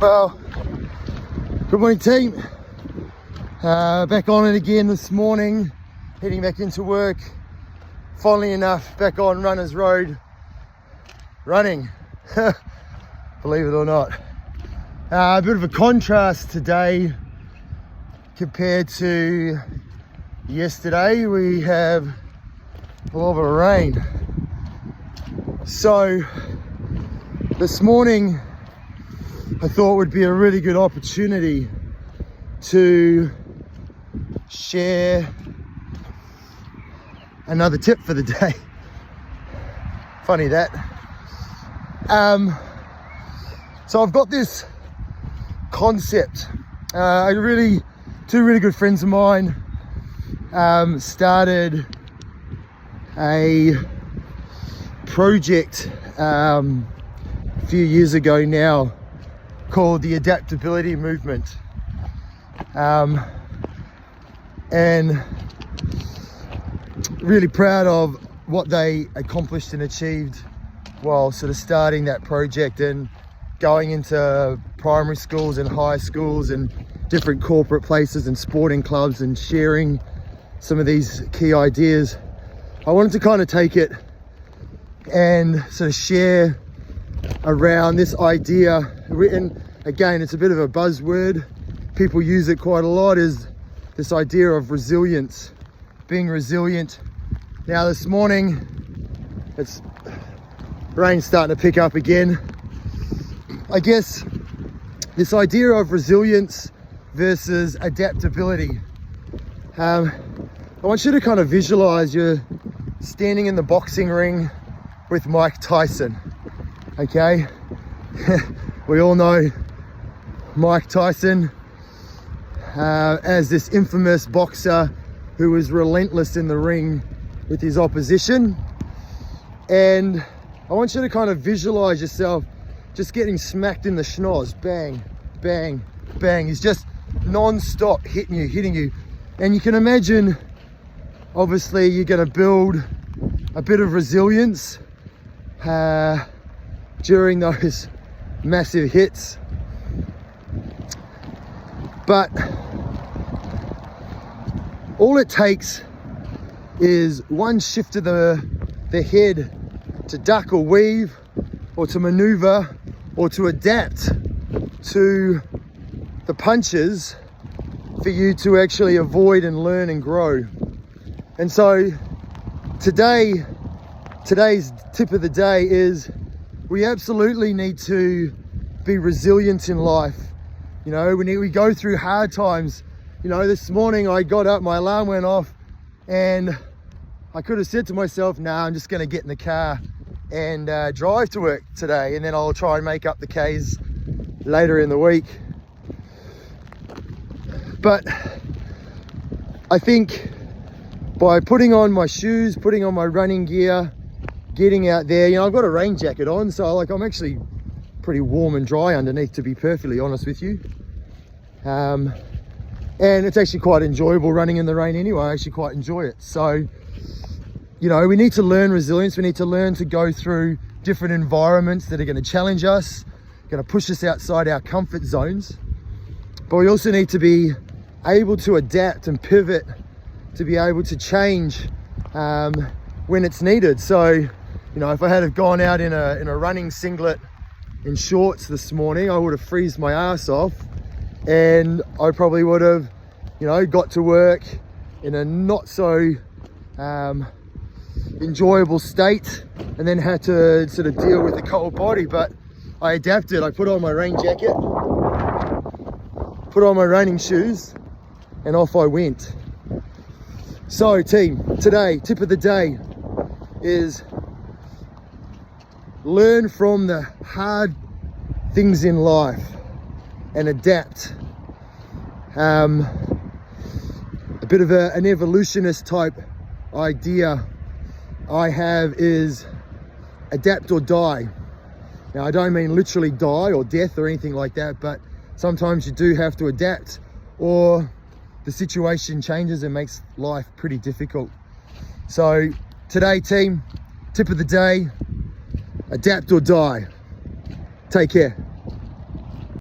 Well, good morning team. Back on it again this morning, heading back into work. Funnily enough, back on Runners Road, running, believe it or not. A bit of a contrast today compared to yesterday. We have a lot of rain. So this morning I thought would be a really good opportunity to share another tip for the day. Funny that. So I've got this concept. Two really good friends of mine started a project a few years ago now called the Adaptability Movement, and really proud of what they accomplished and achieved while sort of starting that project and going into primary schools and high schools and different corporate places and sporting clubs and sharing some of these key ideas. I wanted to kind of take it and sort of share around this idea. And again, it's a bit of a buzzword, people use it quite a lot, is this idea of resilience, being resilient. Now this morning, rain's starting to pick up again. I guess this idea of resilience versus adaptability. I want you to kind of visualize you're standing in the boxing ring with Mike Tyson, okay? We all know Mike Tyson as this infamous boxer who was relentless in the ring with his opposition. And I want you to kind of visualize yourself just getting smacked in the schnoz, bang, bang, bang. He's just non-stop hitting you. And you can imagine, obviously, you're going to build a bit of resilience during those massive hits. But all it takes is one shift of the head to duck or weave or to maneuver or to adapt to the punches for you to actually avoid and learn and grow. And so today's tip of the day is we absolutely need to be resilient in life. You know, we go through hard times. You know, this morning I got up, my alarm went off, and I could have said to myself, nah, I'm just going to get in the car and drive to work today, and then I'll try and make up the Ks later in the week. But I think by putting on my shoes, putting on my running gear, getting out there, you know, I've got a rain jacket on, so like I'm actually pretty warm and dry underneath, to be perfectly honest with you. And it's actually quite enjoyable running in the rain anyway. I actually quite enjoy it. So, you know, we need to learn resilience. We need to learn to go through different environments that are going to challenge us, going to push us outside our comfort zones. But we also need to be able to adapt and pivot, to be able to change when it's needed. So, you know, if I had have gone out in a running singlet and shorts this morning, I would have freezed my ass off, and I probably would have, you know, got to work in a not so enjoyable state, and then had to sort of deal with the cold body. But I adapted. I put on my rain jacket, put on my running shoes, and off I went. So team, today, tip of the day is learn from the hard things in life and adapt. A bit of an evolutionist type idea I have is adapt or die. Now, I don't mean literally die or death or anything like that, but sometimes you do have to adapt, or the situation changes and makes life pretty difficult. So today, team, tip of the day, adapt or die. Take care.